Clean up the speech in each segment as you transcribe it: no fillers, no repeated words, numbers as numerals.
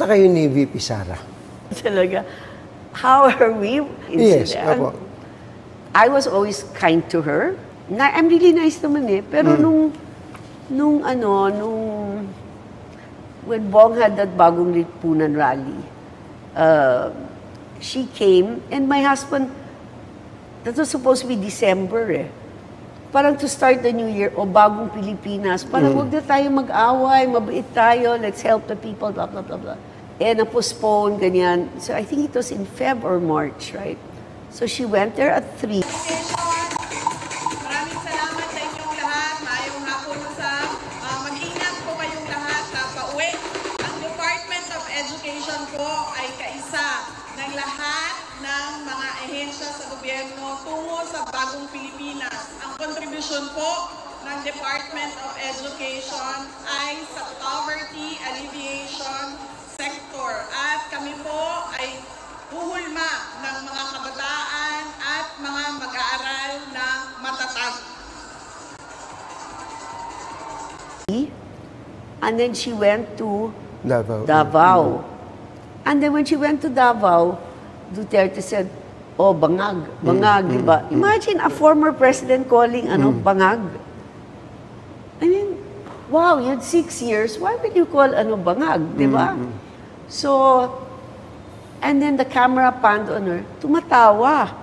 Kamusta kayo ni VP Sara? Talaga. How are we? Yes, opo. I was always kind to her. I'm really nice naman eh. Pero when Bong had that Bagong Lipunan rally, she came, and my husband, that was supposed to be December eh. Parang to start the new year, Bagong Pilipinas, parang wag na tayo mag-away, mabait tayo, let's help the people, blah, blah, blah, blah. And na-postpone, ganyan. So I think it was in Feb or March, right? So she went there at 3. Maraming salamat sa inyong lahat. Maayong hapon sa mag-ingat po kayong lahat sa pauwi. Ang Department of Education po ay kaisa ng lahat ng mga ahensya sa gobyerno tungo sa Bagong Pilipinas. Ang contribution po ng Department of Education ay sa poverty alleviation sector. At kami po ay huhulma ng mga kabataan at mga mag-aaral ng matatag. And then she went to Davao. And then when she went to Davao, Duterte said, oh, bangag, di ba? Imagine a former president calling, bangag. I mean, wow, you had 6 years, why would you call, bangag, di ba? So, and then the camera panned on her, tumatawa.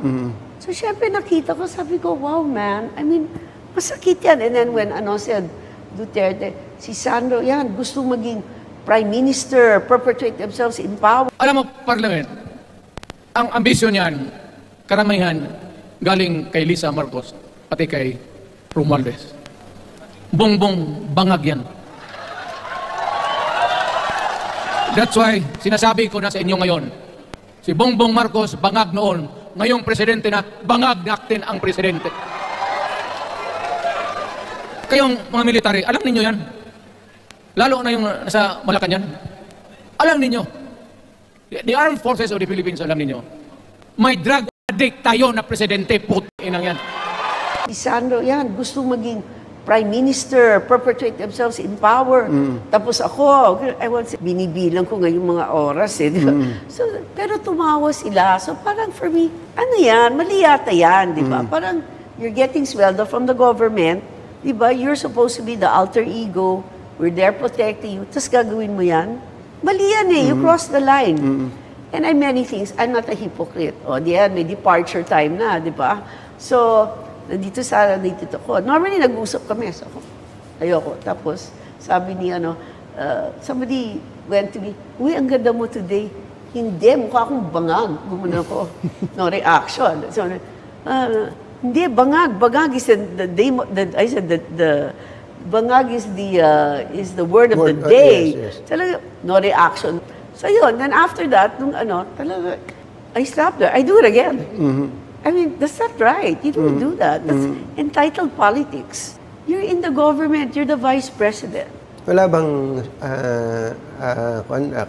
So, syempre nakita ko, sabi ko, wow, man, I mean, masakit yan. And then when, said Duterte, si Sandro, yan, gusto maging Prime Minister, perpetuate themselves in power. Alam mo, Parliament, ang ambisyon niyan, karamihan, galing kay Lisa Marcos, pati kay Romualdez. Bongbong bangag yan. That's why, sinasabi ko na sa inyo ngayon, si Bongbong Marcos, bangag noon, ngayong presidente na, bangag natin ang presidente. Kayong mga military, alam ninyo yan? Lalo na yung nasa Malacanang. Alam ninyo, the armed forces of the Philippines, alam ninyo, may drug addict tayo na presidente, putinang yan. Si Sandro, yan, gusto maging Prime Minister, perpetuate themselves in power. Tapos ako, binibilang ko ngayong mga oras eh. Diba? So, pero tumawa sila. So parang for me, ano yan, mali yata yan, di ba? Parang you're getting swelled from the government, di ba? You're supposed to be the alter ego. We're there protecting you. Tapos gagawin mo yan? Mali yan eh. You cross the line. And I'm many things. I'm not a hypocrite. O, diyan, may departure time na, di ba? So, nandito ko. Normally, nag-usap kami. So, ayoko. Tapos, sabi ni, somebody went to me, uy, ang ganda mo today. Hindi, mukha akong bangag. Gumuna ko. No reaction. So, hindi, bangag. Bangag is I said the bangag is the word of the day. Yes. Talaga, no reaction. So yun, then after that, talaga, I stopped there. I do it again. I mean, that's not right. You don't do that. That's entitled politics. You're in the government. You're the vice president. Wala bang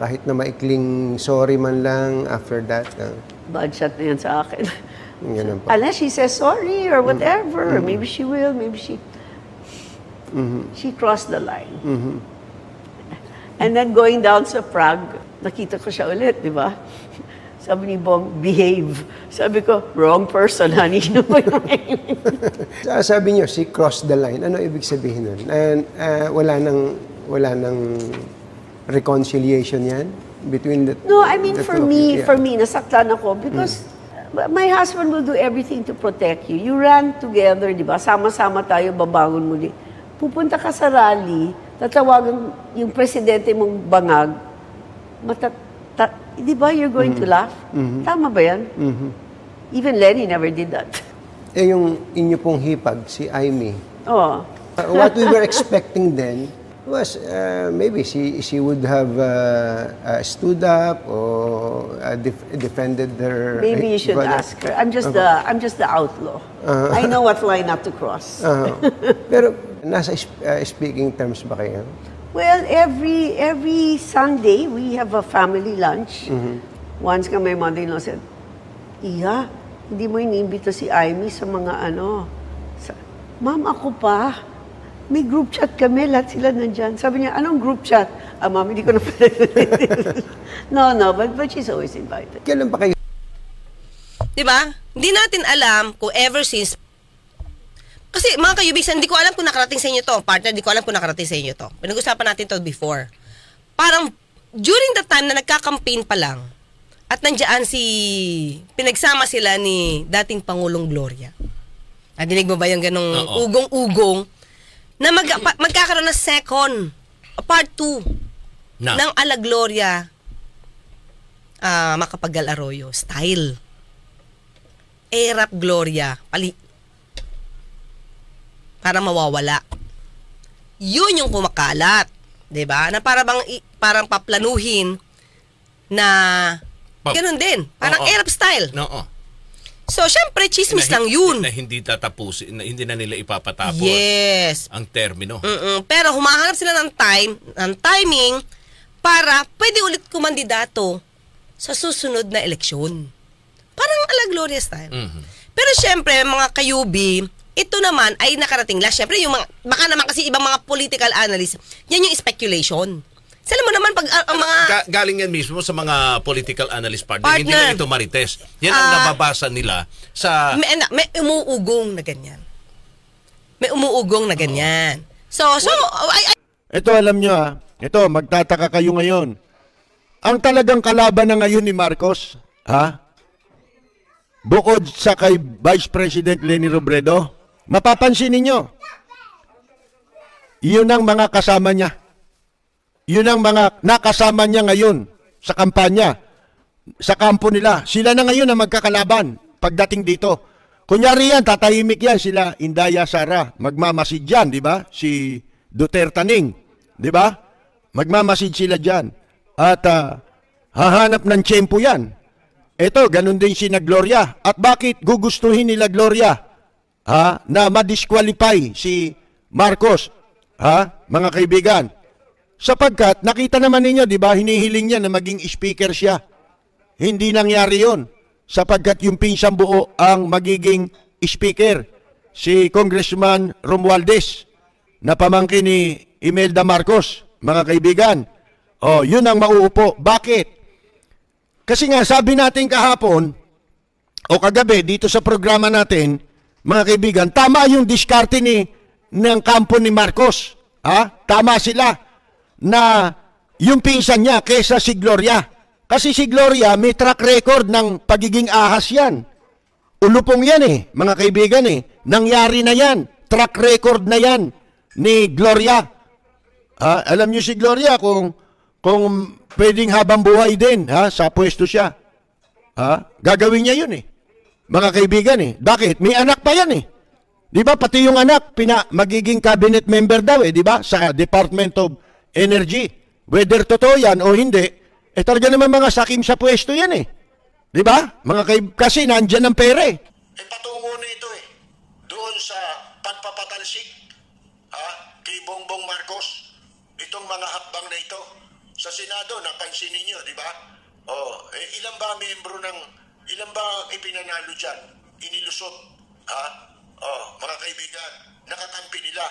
kahit na maikling sorry man lang after that? Bad shot na yan sa akin. Ganun po. Unless she says sorry or whatever. Maybe she will. Maybe she crossed the line. And then going down sa Prague, nakita ko siya ulit, di ba? Sabi ni Bong, behave. Sabi ko, wrong person, honey. Sabi niyo, she crossed the line. Ano ibig sabihin nun? And wala nang reconciliation yan between the No, I mean, the for two of me, you? Yeah. for me, nasaktan ako because my husband will do everything to protect you. You ran together, di ba? Sama-sama tayo, babangon muli. Pupunta ka sa rally, tatawagan yung presidente mong bangag, di ba you're going to laugh? Tama ba yan? Even Lenny never did that. Eh yung inyo pong hipag, si Aimee, Oh. what we were expecting then was maybe she would have stood up or defended her. Maybe you should brother. ask her. I'm just the outlaw. I know what line not to cross. Pero nasa speaking terms ba kayo? Well, every Sunday we have a family lunch. Once ka my mother-in-law said, Iha, hindi mo iniimbita si Aimee sa mga Ma'am, ako pa. May group chat kami, lahat sila nandyan. Sabi niya, anong group chat? Ma'am, hindi ko na No, but she's always invited. Kailan pa kayo? Diba? Hindi natin alam kung ever since. Kasi mga kayubisan, hindi ko alam kung nakarating sa inyo to. Partner, hindi ko alam kung nakarating sa inyo to. Pinag-usapan natin to before. Parang during the time na nagka-campaign pa lang, at nandiyan pinagsama sila ni dating Pangulong Gloria. Nadinig mo ba yung ganong ugong-ugong na magkakaroon ng second, part 2 ng Ala Gloria Macapagal Arroyo style. Erap Gloria, para mawawala. Yun yung kumakalat, 'di ba? Na parang paplanuhin na ganun din, parang Erap style. So, syempre, chismis lang yun. Na hindi tatapusin, na hindi na nila ipapatapos ang termino. Pero humahanap sila ng timing para pwede ulit kumandidato sa susunod na eleksyon. Parang Ala Gloria style. Pero syempre, mga kayubi, ito naman ay nakarating lang. Syempre, yung baka naman kasi ibang mga political analysts, yan yung speculation. Sala mo naman pag ang mga galing yan mismo sa mga political analyst partner. Hindi lang ito marites. Yan ang nababasa nila sa may umuugong na ganyan. May umuugong na ganyan. So ito alam nyo ito magtataka kayo ngayon. Ang talagang kalaban na ngayon ni Marcos, bukod sa kay Vice President Leni Robredo, mapapansin ninyo, yun ang mga kasama niya. Yun ang mga nakasama niya ngayon sa kampanya, sa kampo nila. Sila na ngayon ang magkakalaban pagdating dito. Kunyari yan, tatahimik yan sila, Indaya Sara, magmamasid dyan, di ba? Si Duterte Ning, di ba? Magmamasid sila dyan. At hahanap ng tiyempo yan. Ito, ganun din si na Gloria. At bakit gugustuhin nila Gloria na ma-disqualify si Marcos, mga kaibigan? Sapagkat nakita naman ninyo, di ba, hinihiling niya na maging speaker siya. Hindi nangyari yon. Sapagkat yung pinsang buo ang magiging speaker, si Congressman Romualdez, na pamangkin ni Imelda Marcos, mga kaibigan. Yun ang mauupo. Bakit? Kasi nga, sabi natin kahapon, o kagabi, dito sa programa natin, mga kaibigan, tama yung diskarte ng kampo ni Marcos. Tama sila. Na yung pinsan niya kesa si Gloria. Kasi si Gloria may track record ng pagiging ahas yan. Ulupong yan mga kaibigan Nangyari na yan. Track record na yan ni Gloria. Alam niyo si Gloria kung pwedeng habang buhay din sa pwesto siya. Gagawin niya yun Mga kaibigan Bakit? May anak pa yan Di ba? Pati yung anak magiging cabinet member daw di ba? Sa Department of Energy. Whether totoo yan o hindi, talaga naman mga sakim sa pwesto yan Di ba? Kasi nandyan ang pera patungo na ito doon sa pagpapatalsik kay Bongbong Marcos. Itong mga hakbang na ito. Sa Senado, napansin ninyo, di ba? Ilan ba ipinanalo dyan? Inilusot. Mga kaibigan, nakakampi nila.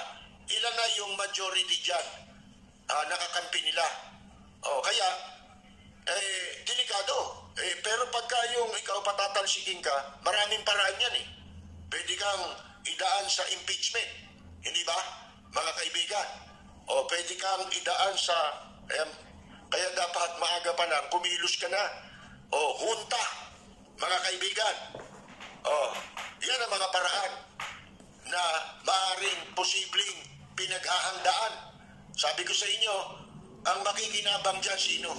Ilan na yung majority dyan? Nakakampi nila. Kaya, delikado. Pero pagka yung ikaw patatalsikin ka, maraming paraan yan Pwede kang idaan sa impeachment. Hindi ba? Mga kaibigan. Pwede kang idaan sa... kaya dapat maaga pa lang, kumilos ka na. Hunta. Mga kaibigan. Yan ang mga paraan na maaaring posibleng pinaghahandaan. Sabi ko sa inyo, ang makikinabang dyan sino?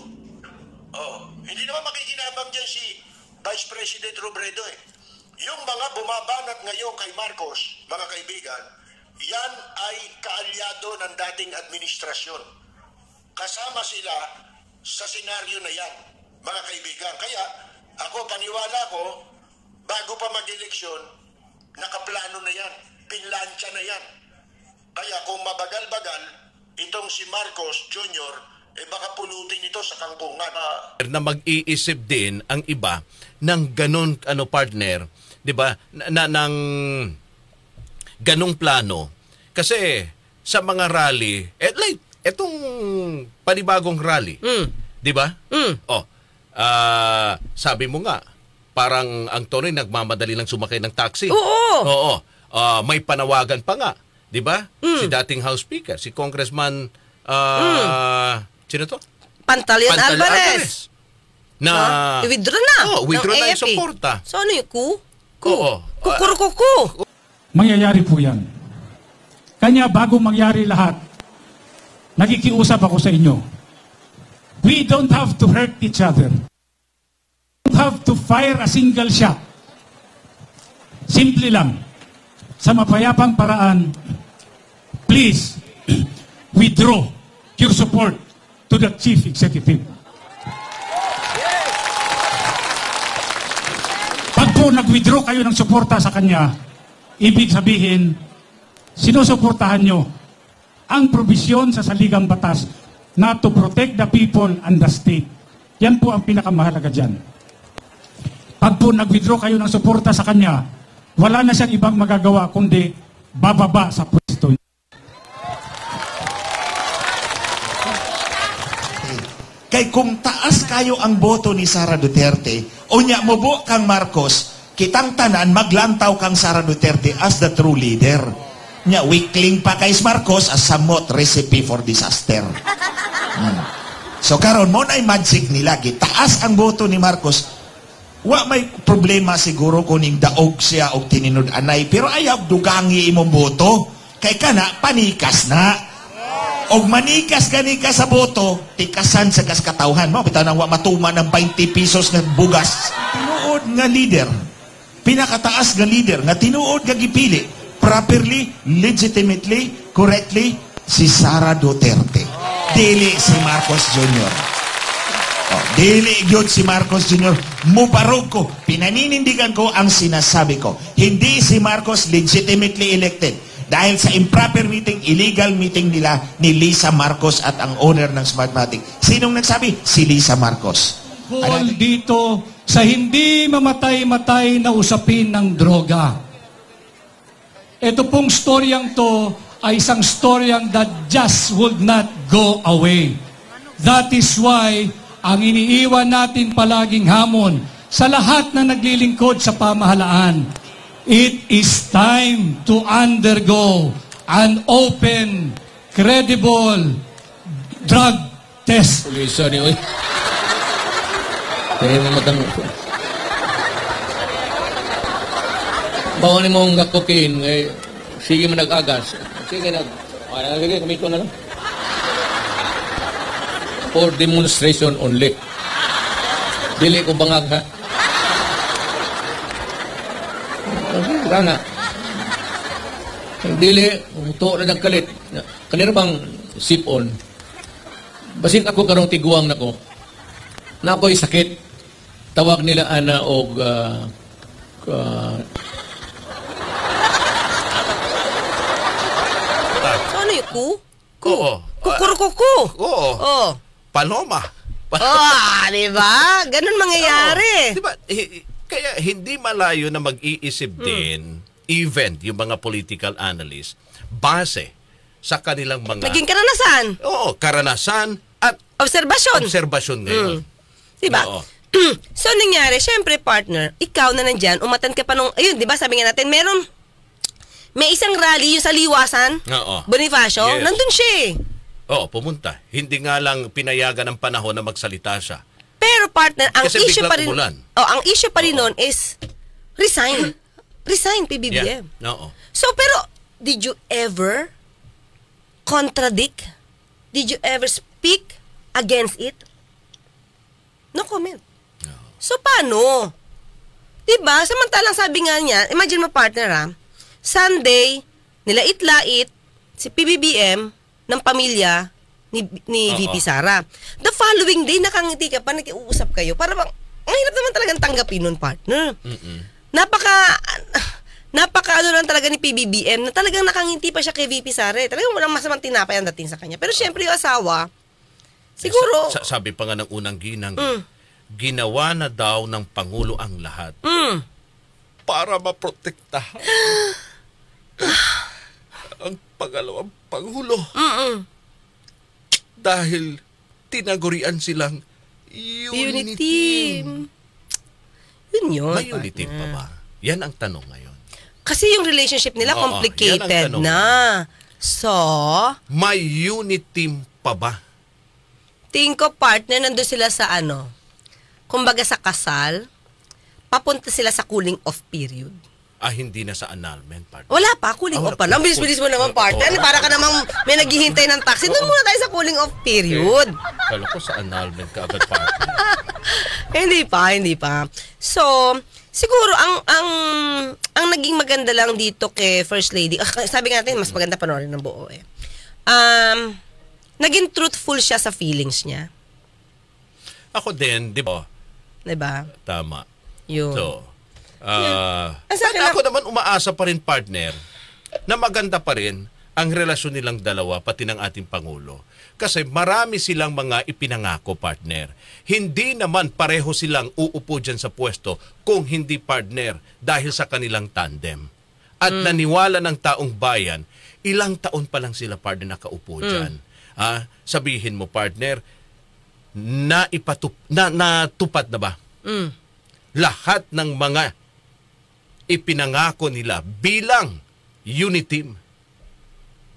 Hindi naman makikinabang dyan si Vice President Robredo Yung mga bumabanat ngayon kay Marcos, mga kaibigan, yan ay kaalyado ng dating administrasyon. Kasama sila sa senaryo na yan, mga kaibigan. Kaya ako, paniwala ko, bago pa mag-eleksyon, nakaplano na yan, pinlansya na yan. Kaya kung mabagal-bagal, itong si Marcos Jr., baka pulutin ito sa kangkungan. Na mag-iisip din ang iba ng ganon partner, 'di ba? Ng ganong plano. Kasi sa mga rally, like etong panibagong rally, di ba? Sabi mo nga, parang ang Tonoy nagmamadali lang sumakay ng taxi. Oo. May panawagan pa nga, di ba? Si dating House Speaker, si Congressman, sino to? Pantaleon Alvarez. I-withdraw na. Withdraw na yung suporta. So ano yung ku? Oo. Kukurukuku. Mangyayari po yan. Kanya bago mangyari lahat, nakikiusap ako sa inyo. We don't have to hurt each other. We don't have to fire a single shot. Simple lang. Sa mapayapang paraan, please, withdraw your support to the Chief Executive. Pag po nag-withdraw kayo ng suporta sa kanya, ibig sabihin, sinusuportahan nyo ang probisyon sa saligang batas na to protect the people and the state. Yan po ang pinakamahalaga dyan. Pag po nag-withdraw kayo ng suporta sa kanya, wala na siyang ibang magagawa kundi bababa sa pwesto. Kay kung taas kayo ang boto ni Sara Duterte, unya mo bo kang Marcos, kitang tanan maglantaw kang Sara Duterte as the true leader. Nya weakling pa kay Marcos as somewhat recipe for disaster. So karon mo na magic nila, gitaas ang boto ni Marcos. Wa may problema siguro kuning daog siya og tininod anay, pero ayaw dugangi imong boto kay kana panikas na. Og manikas gani ka sa boto, tikasan sa kaskatawhan mo, bitaw nang wa matuma ng 20 pesos nga bugas. Tinuod nga leader, pinakataas nga leader nga tinuod nga gipili properly, legitimately, correctly, si Sara Duterte. Dili si Marcos Jr. Dili yun si Marcos Jr. Mubarog ko, pinaninindigan ko ang sinasabi ko. Hindi si Marcos legitimately elected dahil sa improper meeting, illegal meeting nila ni Lisa Marcos at ang owner ng Smartmatic. Sinong nagsabi? Si Lisa Marcos. Dito sa hindi mamatay-matay na usapin ng droga. Ito pong storyang to ay isang storyang that just would not go away. That is why ang iniiwan natin palaging hamon sa lahat na naglilingkod sa pamahalaan, it is time to undergo an open, credible drug test. Pulisa ni oy. Kaya mo matang. Bawal mo ang cocaine, sige mo nag-agas. Sige sige, kamito na lang. For demonstration only. Dili ko bangag ha. Kana. Dili, uto na nagkalit. Kanira bang sip-on? Basin ako karong tiguang nako. Na ako'y sakit. Tawag nila ana og So ano yung ku? Oo. Kukurukuku. Oo. Paloma. Di ba? Ganun mangyayari. Di ba? Kaya hindi malayo na mag-iisip din, even yung mga political analysts, base sa kanilang mga... Naging karanasan. Oo, karanasan at obserbasyon ngayon. Diba? So, nangyari, syempre, partner, ikaw na nandyan, umatan ka pa nung, ayun, diba, sabi nga natin, may isang rally yung sa Liwasan, Bonifacio, yes. Nandun siya eh. Oo, pumunta. Hindi nga lang pinayagan ng panahon na magsalita siya. Pero partner, ang kasi issue pa rin, ang issue pa rin nun is, resign, PBBM. Yeah. Oo. So, pero, did you ever contradict? Did you ever speak against it? No comment. No. So, paano? Diba? Samantalang sabi nga niya, imagine mo partner ha, Sunday, nilait-lait si PBBM ng pamilya ni VP Sara. The following day, nakangiti ka pa, nakiusap kayo. Para bang, ang hirap naman talagang tanggapin nun, partner. Napaka ano lang talaga ni PBBM na talagang nakangiti pa siya kay VP Sara. Talagang walang masamang tinapay ang dating sa kanya. Pero syempre yung asawa, siguro... Sabi pa nga ng unang ginang, ginawa na daw ng Pangulo ang lahat para maprotektahan ang pangalawang Pangulo. dahil tinagurian silang unity team. Yun yun. May unity team pa ba? Yan ang tanong ngayon. Kasi yung relationship nila complicated na. So, may unity team pa ba? Tingin ko, partner, nandun sila sa kumbaga sa kasal, papunta sila sa cooling off period. Hindi na sa annulment, partner. Wala pa, cooling off pa lang. Bilis-bilis mo naman, partner. Para ka namang may naghihintay ng taxi. Doon muna tayo sa cooling off period. Kala ko sa annulment ka agad, partner. Hindi pa. So, siguro, ang naging maganda lang dito kay First Lady, sabi nga natin, mas maganda panoorin ng buo eh. Naging truthful siya sa feelings niya. Ako din, di ba? Diba? Tama. Yun. So, ako naman umaasa pa rin, partner, na maganda pa rin ang relasyon nilang dalawa, pati ng ating Pangulo. Kasi marami silang mga ipinangako, partner. Hindi naman pareho silang uupo dyan sa pwesto kung hindi, partner, dahil sa kanilang tandem. At naniwala ng taong bayan, ilang taon pa lang sila, partner, nakaupo dyan. Sabihin mo, partner, natupad na ba? Lahat ng mga ipinangako nila bilang unity team.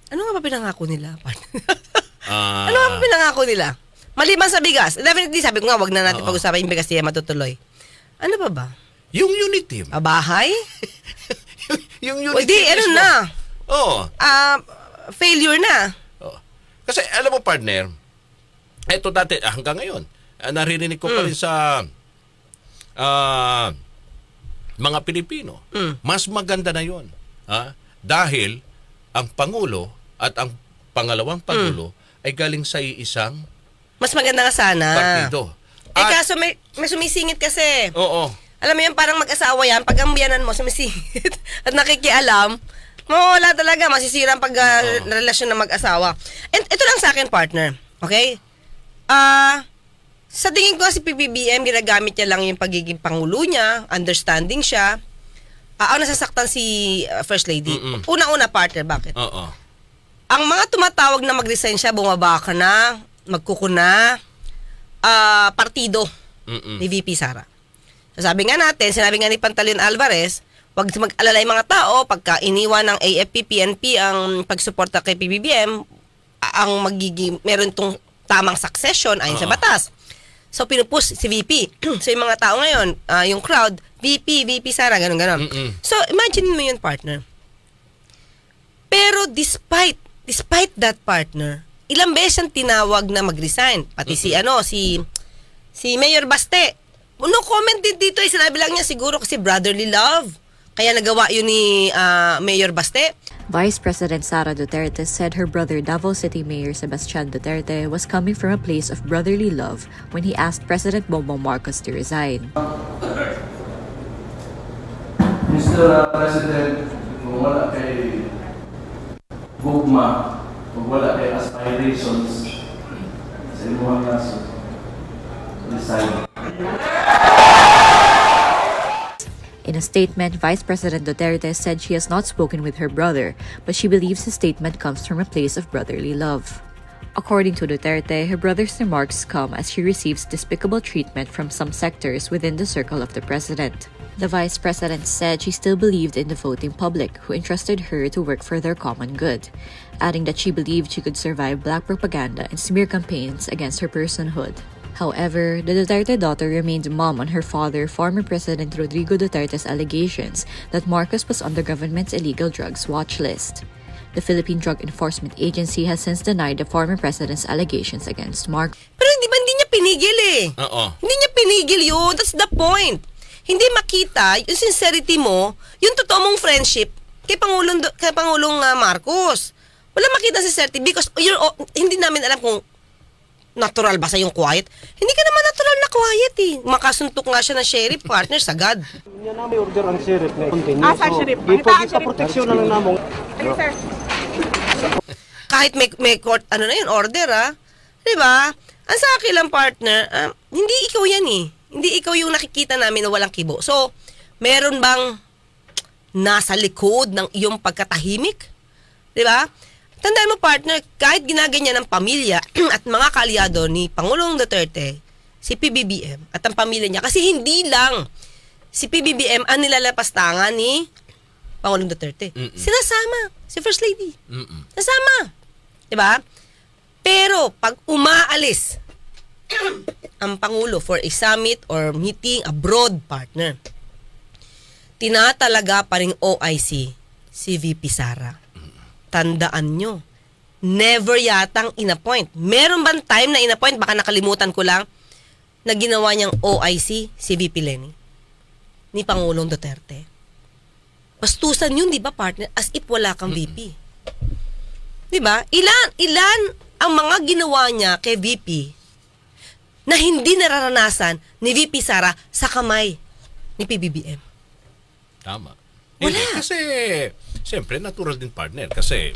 Ano nga ba pinangako nila? Ano nga ba pinangako nila? Maliban sa bigas. Definitely, sabi ko nga, wag na natin pag-usapan yung bigas, diya matutuloy. Ano ba? Yung unity team. Bahay? yung unity team. Ano na? Failure na. Kasi, alam mo, partner, eto dati, hanggang ngayon, naririnig ko pa rin sa mga Pilipino. Mas maganda na yun. Dahil ang Pangulo at ang pangalawang Pangulo ay galing sa isang mas maganda nga sana partido. Kaso may sumisingit kasi. Oo. Alam mo yan, parang mag-asawa yan, pag ang biyanan mo sumisingit at nakikialam, mawala talaga, masisira ang relasyon ng mag-asawa. And ito lang sa akin, partner. Okay? Sa tingin ko si PBBM, ginagamit niya lang yung pagiging pangulo niya, understanding siya. Ang nasasaktan si First Lady. Una-una, partner, bakit? Ang mga tumatawag na mag-resign siya, bumaba ka na, magkukuna, partido ni VP Sara. Sabi nga natin, sinabi nga ni Pantaleon Alvarez, wag mag-alala yung mga tao, pagka iniwan ng AFP, PNP ang pagsuporta kay PBBM, ang magiging, meron itong tamang succession ayon sa batas. So, pinupush si VP. So, yung mga tao ngayon, yung crowd, VP Sara, ganun. So, imagine mo yun, partner. Pero, despite that, partner, ilang beses siyang tinawag na mag-resign. Pati si Mayor Baste. No comment din dito. Sinabi lang niya, siguro kasi brotherly love. Kaya nagawa yun ni Mayor Baste. Vice President Sara Duterte said her brother Davao City Mayor Sebastian Duterte was coming from a place of brotherly love when he asked President Bongbong Marcos to resign. Mr. President, kung wala kay gugma, kung wala kay aspirations sa imuhang naso, resign. In a statement, Vice President Duterte said she has not spoken with her brother, but she believes his statement comes from a place of brotherly love. According to Duterte, her brother's remarks come as she receives despicable treatment from some sectors within the circle of the president. The Vice President said she still believed in the voting public, who entrusted her to work for their common good, adding that she believed she could survive black propaganda and smear campaigns against her personhood. However, the Duterte daughter remained mum on her father, former President Rodrigo Duterte's allegations that Marcos was on the government's illegal drugs watch list. The Philippine Drug Enforcement Agency has since denied the former president's allegations against Marcos. Pero hindi niya pinigil eh. Hindi niya pinigil yun. That's the point. Hindi makita yung sincerity mo, yung totoo mong friendship kay Pangulong Marcos. Wala makita sincerity because hindi namin alam kung natural ba sa yung quiet? Hindi ka naman natural na quiet eh. Makasuntok nga siya ng sheriff, partner, sagad. Yan na may order ang sheriff na continue. Sa sheriff? Sa proteksyon na lang namong. Sir. Kahit may court, order Diba? Ang sa akin lang, partner, hindi ikaw yan eh. Hindi ikaw yung nakikita namin na walang kibo. So, meron bang nasa likod ng iyong pagkatahimik? Diba? Tandaan mo, partner, kahit ginaganyan ng pamilya at mga kaalyado ni Pangulong Duterte, si PBBM at ang pamilya niya, kasi hindi lang si PBBM ang nilalapastangan ni Pangulong Duterte. Sinasama si First Lady. Nasama. Diba? Pero pag umaalis ang Pangulo for a summit or meeting abroad, partner, tinatalaga pa rin OIC si VP Sara. Tandaan nyo, never yatang inappoint. Meron bang time na inappoint? Baka nakalimutan ko lang na ginawa niyang OIC si VP Leni ni Pangulong Duterte. Bastusan yun, di ba, partner? As if wala kang VP. Di ba? Ilan ang mga ginawa niya kay VP na hindi nararanasan ni VP Sara sa kamay ni PBBM? Tama. Wala. Hindi, kasi, siyempre, natural din, partner. Kasi,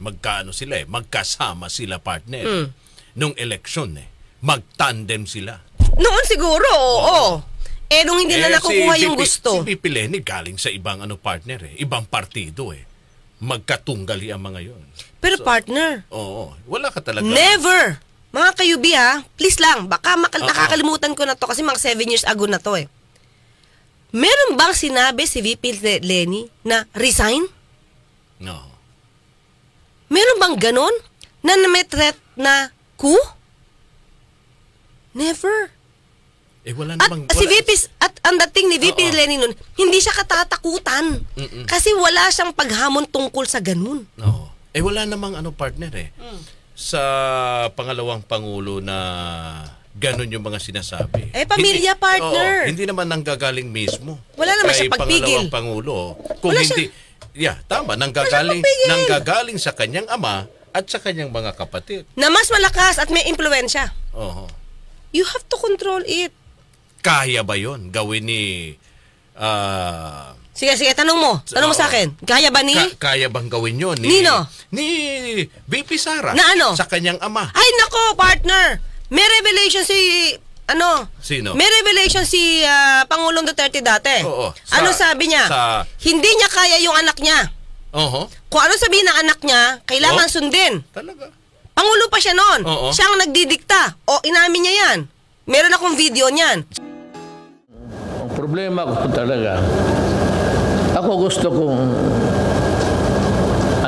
magkasama sila, partner. Nung eleksyon, magtandem sila. Noon siguro, oo. Nung hindi na nakukuha yung gusto. Si VP Leni galing sa ibang partner, ibang partido, magkatunggali ang mga yon. Pero partner, oo, wala ka talaga. Never! Mga kayubi please lang, baka nakakalimutan ko na to kasi mga 7 years ago na to Meron bang sinabi si VP Leni na resign? No. Meron bang ganon? Na may threat na coup? Never. Wala at namang, si VP, at ang dating ni VP Leni nun, hindi siya katatakutan. Kasi wala siyang paghamon tungkol sa ganun. No. Wala namang partner sa pangalawang Pangulo na ganon yung mga sinasabi. Pamilya, partner. Hindi naman nanggagaling mismo. Wala naman siya Pangalawang pagpigil. Pangulo. Kung wala hindi, tama, nanggagaling sa kanyang ama at sa kanyang mga kapatid. Na mas malakas at may impluwensya. You have to control it. Kaya ba yon gawin ni... Sige, tanong mo. Tanong mo sa akin. Kaya ba ni... Kaya bang gawin yun? Nino? Ni VP Sara. Na ano? Sa kanyang ama. Ay, nako, partner. May revelation si... Sino? May revelation si Pangulong Duterte dati. Oo. Ano sabi niya? Hindi niya kaya yung anak niya. Kung ano sabihin ng anak niya, kailangan sundin. Talaga? Pangulo pa siya noon. Siya ang nagdidikta. Inamin niya yan. Meron akong video niyan. Ang problema ko talaga, ako gusto kong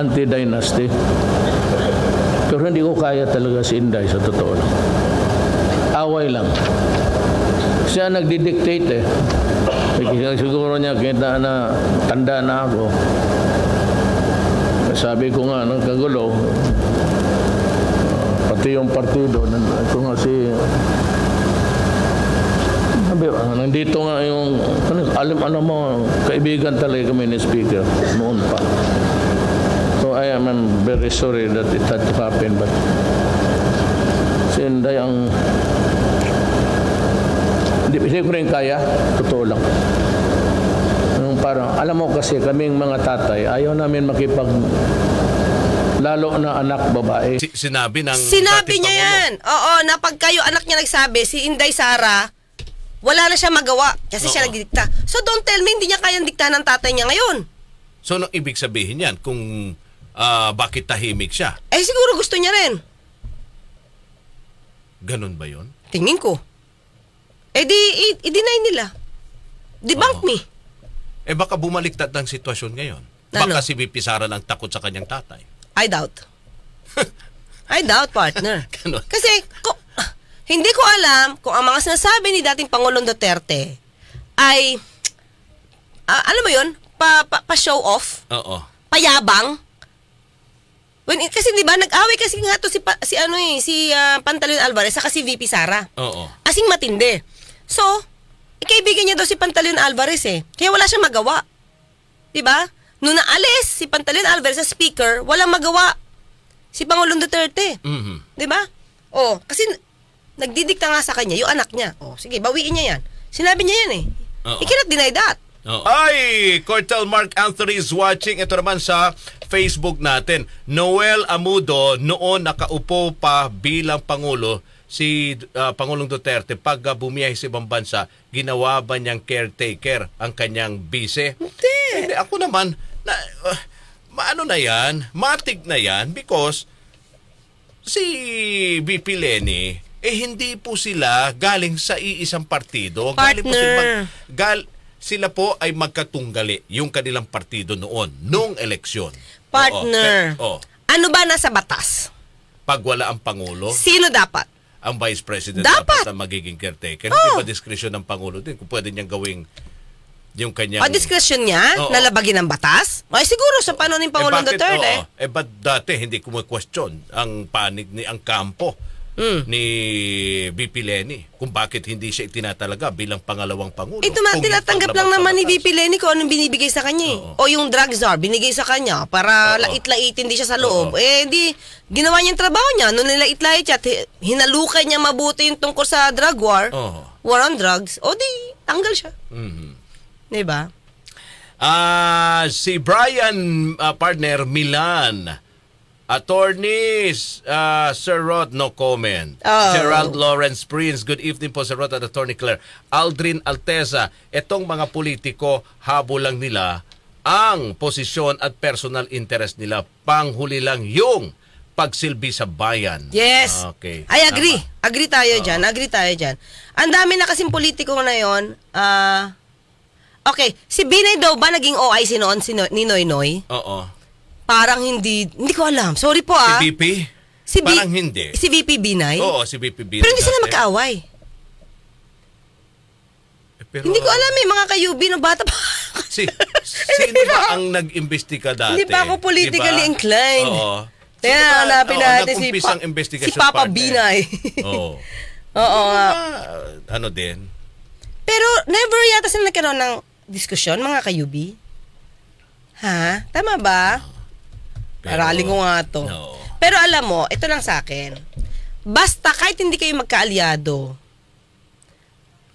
anti-dynasty. Pero hindi ko kaya talaga si Inday sa totoo lang. Away lang. Siya nagdi-dictate Siguro niya kita na tanda na ako. Sabi ko nga, kagulo, pati yung partido, ito nga si... Nandito nga yung, alam mo, kaibigan talaga kami ni Speaker noon pa. So I am very sorry that it had to happen, but si Inday ang hindi ko rin kaya, totoo lang. Parang, alam mo kasi kaming mga tatay, ayaw namin lalo na anak babae. Sinabi niya yan. Oo, na pag kayo anak niya nagsabi, si Inday Sara, wala na siya magawa kasi siya nagdidikta. So don't tell me hindi niya kayang dikta ng tatay niya ngayon. So anong ibig sabihin yan kung bakit tahimik siya? Siguro gusto niya rin. Ganon ba yun? Tingin ko. I-deny nila. Debunk me. Baka bumaliktad ang sitwasyon ngayon. Baka si VP Sara lang takot sa kanyang tatay. I doubt. I doubt, partner. Kasi, hindi ko alam kung ang mga sinasabi ni dating Pangulong Duterte ay, alam mo yun, pa-show off. Oo. Payabang. Kasi di ba nag-away kasi nga to si Pantaleon Alvarez saka si VP Sara. Oo. Asing matindi. So, kaibigan niya daw si Pantaleon Alvarez Kaya wala siyang magawa. Di ba? Nung naalis si Pantaleon Alvarez sa speaker, walang magawa si Pangulong Duterte. Di ba? Kasi nagdidikta nga sa kanya yung anak niya. Sige, bawiin niya yan. Sinabi niya yan He cannot deny that. Ay, Cortel Mark Anthony is watching. Ito naman sa Facebook natin. Noel Amudo, noon nakaupo pa bilang Pangulo si Pangulong Duterte. Pag bumiyahe sa ibang bansa, ginawa ba niyang caretaker ang kanyang bise? Hindi. Ako naman, ano na yan, matig na yan because si VP Leni, hindi po sila galing sa iisang partido. Galing po sila po ay magkatunggali yung kanilang partido noon, nung eleksyon. Partner, ano ba nasa batas? Pag wala ang Pangulo, sino dapat? Ang Vice President dapat ang magiging caretaker. Hindi ba diskresyon ng Pangulo din kung pwede niyang gawing yung kanyang... diskresyon niya? Nalabagin ng batas? Ay, siguro sa panahon ng Pangulong Duterte. Ba't dati hindi kumu-question ang panig ni ang kampo ni VP Leni kung bakit hindi siya itinatalaga bilang pangalawang Pangulo? Tinatanggap lang naman ni VP Leni kung anong binibigay sa kanya. O yung drug czar, binigay sa kanya para lait-laitin di siya sa loob. Di, ginawa niya yung trabaho niya. Nung nilait-lait siya, hinalukay niya mabuti yung tungkol sa drug war, war on drugs, di, tanggal siya. Diba? Si Brian, partner, Milan. Attorneys, Sir Rod, no comment. Gerald Lawrence Prince, good evening po Sir Rod at Attorney Claire. Aldrin Alteza, itong mga politiko, habol lang nila ang posisyon at personal interest nila. Panghuli lang yung pagsilbi sa bayan. Yes. Okay. I agree. Agree tayo dyan. Ang dami na kasing politiko na yun. Okay, si Binay daw ba naging OIC noon ni Noy Noy? Oo. Parang hindi ko alam. Sorry po Si VP? Parang hindi. Si VP Binay? Oo, si VP Binay. Pero hindi sila magkaaway. Hindi ko alam mga kayubi no bata pa. Sino ba ang nag-imbestiga dati? Hindi pa ako politically inclined. Oo. Hanapin natin si Papa Binay. Oo. Ano din? Pero never yata sila nagkaroon ng diskusyon, mga kayubi? Ha? Tama ba? Aralin ko nga to. No. Pero alam mo, ito lang sa akin. Basta kahit hindi kayo magkaalyado,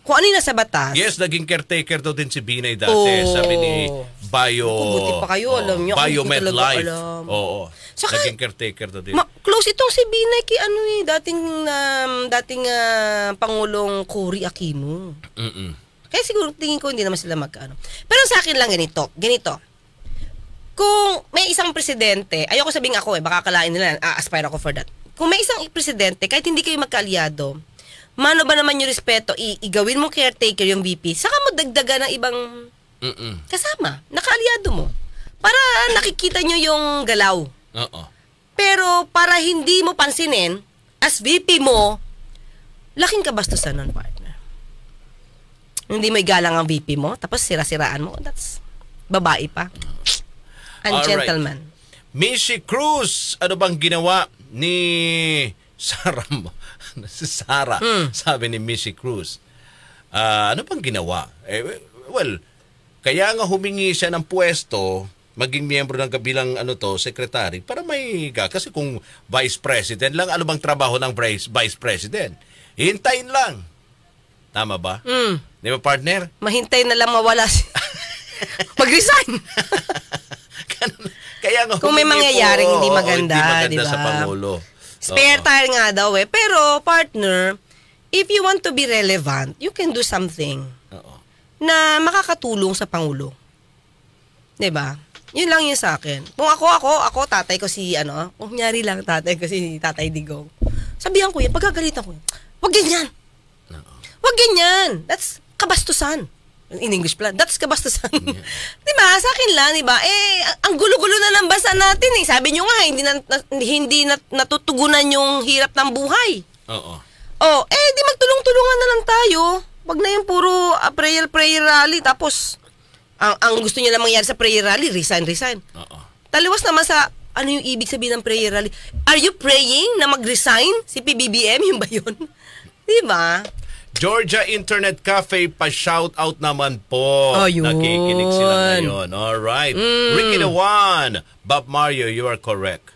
kung ano yung nasa batas. Yes, naging caretaker daw din si Binay dati. Sabi ni Buti pa kayo, alam nyo. Biomed Life. Oo. Saka, naging caretaker daw din. Close itong si Binay kay dating Pangulong Cory Aquino. Kaya siguro tingin ko hindi naman sila magkaano. Pero sa akin lang ganito. Kung may isang presidente, ayoko sabihin ako baka kalain nila, aspire ako for that. Kung may isang presidente, kahit hindi kayo magkaalyado, mano ba naman yung respeto, igawin mo caretaker yung VP, saka mo dagdagan ng ibang kasama, nakaalyado mo. Para nakikita nyo yung galaw. Pero para hindi mo pansinin, as VP mo, laking kabastusan nun, partner. Hindi mo igalang ang VP mo, tapos sira-siraan mo, that's babae pa. And gentleman. Missy Cruz, ano bang ginawa ni Sarah? Sarah, sabi ni Missy Cruz. Ano bang ginawa? Kaya nga humingi siya ng pwesto, maging miyembro ng kabilang secretary, para may kasi kung vice president lang, ano bang trabaho ng vice president? Hintayin lang. Tama ba? Di ba, partner? Mahintay na lang mawala mag-resign. Kaya nga, kung may mangyayaring hindi maganda, di ba? Sa Pangulo. Spare tire nga daw Pero, partner, if you want to be relevant, you can do something na makakatulong sa Pangulo. Di ba? Yun lang yun sa akin. Kung ako, tatay ko si, kunyari lang tatay ko si Tatay Digong. Sabihan ko yan, pagkagalitan ko yan, wag ganyan. Wag ganyan. That's kabastusan. In English pala, that's kabastusan. Diba? Sa akin lang, diba? Ang gulo-gulo na ng bansa natin eh. Sabi nyo nga, hindi natutugunan yung hirap ng buhay. Di magtulong-tulungan na lang tayo. Wag na yung puro prayer rally. Tapos, ang gusto niya lang mangyari sa prayer rally, resign. Taliwas naman sa, ano yung ibig sabihin ng prayer rally? Are you praying na mag-resign? Si PBBM, yung ba yun? Diba? Georgia Internet Cafe, pa-shoutout naman po. Nakikinig sila ngayon. Alright. Ricky the One. Bob Mario, you are correct.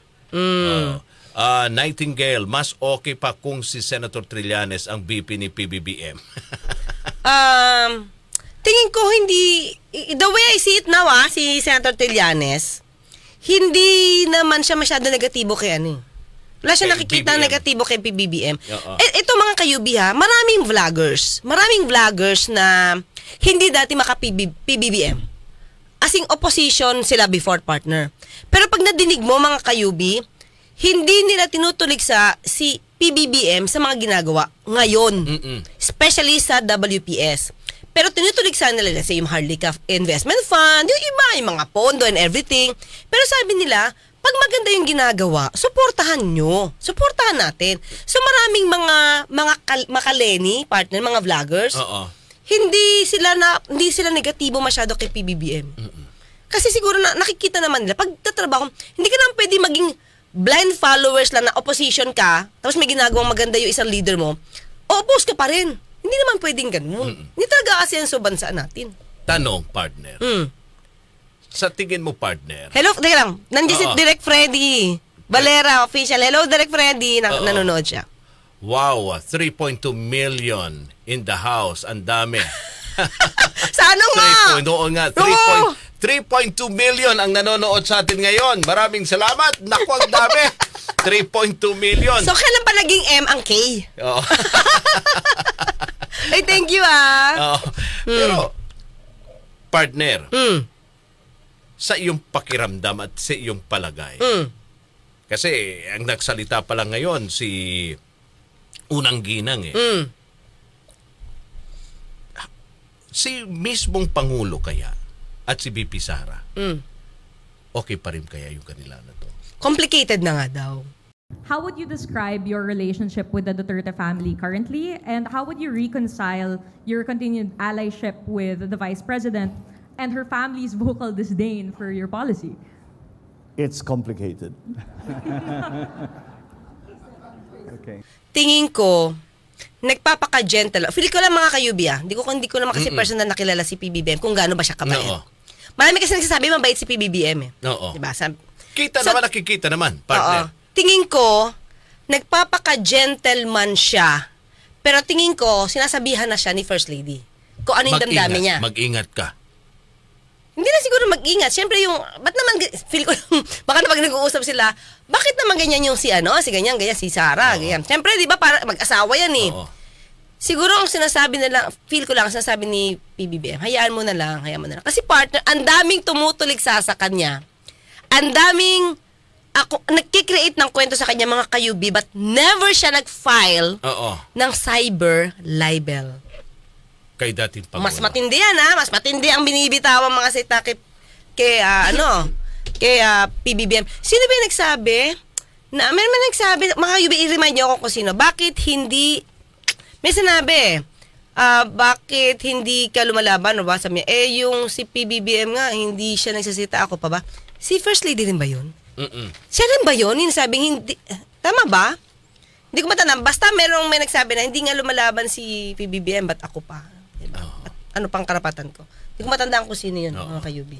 Nightingale, mas okay pa kung si Senator Trillanes ang VP ni PBBM. Tingin ko hindi, the way I see it now, si Senator Trillanes, hindi naman siya masyado negatibo kay Wala siya nakikita negatibo kay PBBM. Ito mga kayubi maraming vloggers na hindi dati maka-PBBM. Asing opposition sila before, partner. Pero pag nadinig mo mga kayubi, hindi nila tinutuligsa si PBBM sa mga ginagawa ngayon. Especially sa WPS. Pero tinutuligsa nila sa yung Harlika Investment Fund, yung iba, yung mga pondo and everything. Pero sabi nila, pag maganda yung ginagawa, suportahan nyo. Suportahan natin. So maraming mga makaleni, partner, mga vloggers, hindi sila negatibo masyado kay PBBM. Kasi siguro nakikita naman nila, pag tatrabaho, hindi ka naman pwede maging blind followers lang na opposition ka, tapos may ginagawang maganda yung isang leader mo, oppose ka pa rin. Hindi naman pwedeng ganun. Hindi talaga kasi yan sa bansa natin. Tanong, partner. Sa tingin mo, partner? Hello, teka lang. Nandiyan si Direk Freddy Valera, official. Hello, Direk Freddy. Nanonood siya. Wow, 3.2 million in the house. Ang dami. Sa ano nga? Oo nga, 3.2 million ang nanonood sa atin ngayon. Maraming salamat. Naku, ang dami. 3.2 million. So, kailan pa naging M ang K? Oo. Ay, thank you Pero, partner, sa iyong pakiramdam at sa iyong palagay, kasi ang nagsalita pa lang ngayon si Unang Ginang si mismong Pangulo kaya at si VP Sara, okay pa rin kaya yung kanila na to? Complicated na nga daw. How would you describe your relationship with the Duterte family currently, and how would you reconcile your continued allyship with the Vice President and her family's vocal disdain for your policy? It's complicated. Okay. Tingin ko, nagpapaka-gentle. Feel ko lang mga kayubi Hindi ko naman kasi personal nakilala si PBBM kung gaano ba siya kabait. Marami kasi nagsasabi mabait si PBBM Diba? Nakikita naman, partner. Tingin ko, nagpapaka-gentleman siya. Pero tingin ko, sinasabihan na siya ni First Lady kung ano yung damdamin niya. Mag-ingat ka. Hindi na siguro mag-ingat. Siyempre yung, ba't naman, feel ko, baka na pag nag-uusap sila, bakit naman ganyan yung si ganyan, si Sara, ganyan. Siyempre, di ba, para mag-asawa yan Siguro ang sinasabi nila, feel ko lang, sinasabi ni PBBM, hayaan mo na lang. Kasi partner, ang daming tumutulig sa kanya. Ang daming, nagkikreate ng kwento sa kanya mga kayubi, but never siya nag-file ng cyber libel. Kay dating Pangulo. Mas matindi yan Mas matindi ang binibitawan mga sita kay PBBM. Sino ba yung nagsabi? May nagsabi, mga kayubi, i-remind niyo ako kung sino. Bakit hindi, may sinabi, bakit hindi ka lumalaban? Sabi niya, yung si PBBM nga, hindi siya nagsasita, ako pa ba? Si First Lady rin ba yun? Siya rin ba yun? Yung sabing hindi, tama ba? Hindi ko matandaan. Basta may nagsabi na hindi nga lumalaban si PBBM, ba't ako pa? Diba? Ano pang karapatan ko? Hindi ko matandaan kung sino yun, mga kayubi.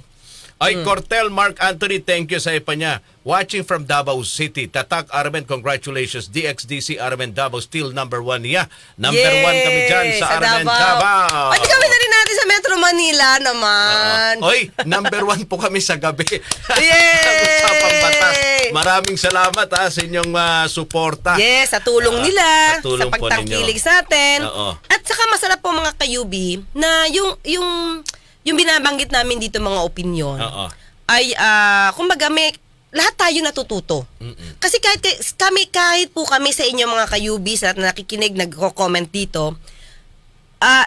Ay, Cortel Mark Anthony, thank you sa ipa niya. Watching from Davao City. Tatak Armen, congratulations. DXDC Armen Davao, still number 1 niya. Number 1 kami dyan sa Armen Davao. Pati kami na rin natin sa Metro Manila naman. Oy, number 1 po kami sa gabi. Yay! Maraming salamat sa inyong suporta. Yes, sa tulong nila, sa pagtangkilig sa atin. At saka masarap po mga kayubi na yung binabanggit namin dito mga opinyon ay kumbaga lahat tayo natututo. Kasi kahit po kami sa inyo mga kayubi sa nakikinig, nagko-comment dito,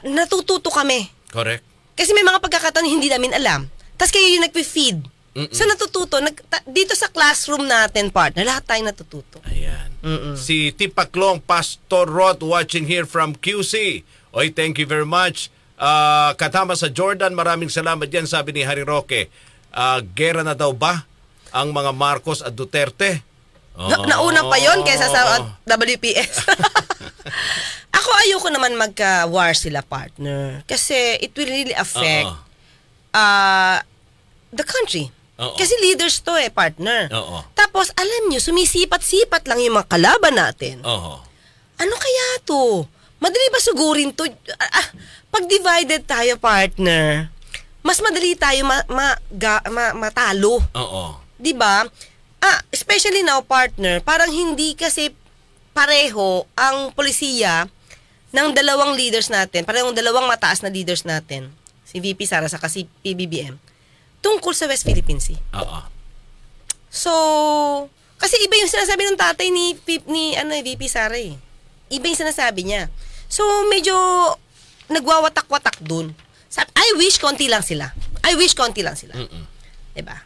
natututo kami. Correct. Kasi may mga pagkakataon hindi namin alam. Tapos kayo yung nagpi-feed. So natututo. Dito sa classroom natin, partner, lahat tayo natututo. Ayan. Si Tipaklong Pastor Rod watching here from QC. Oy, thank you very much. Katama sa Jordan, maraming salamat yan, sabi ni Harry Roque. Gera na daw ba ang mga Marcos at Duterte? Nauna pa yon kaysa sa WPS. Ako ayoko naman magka-war sila, partner. Kasi it will really affect the country. Kasi leaders to partner. Tapos, alam nyo, sumisipat-sipat lang yung mga kalaban natin. Ano kaya to? Madali ba sugurin to? Pag divided tayo, partner, mas madali tayo matalo. Diba? Especially now, partner, parang hindi kasi pareho ang polisiya ng dalawang leaders natin, parang dalawang mataas na leaders natin, si VP Sara saka si PBBM, tungkol sa West Philippine Sea. So, kasi iba yung sinasabi ng tatay ni VP Sara eh. Iba yung sinasabi niya. So, medyo nagwawatak-watak dun. I wish konti lang sila. Diba?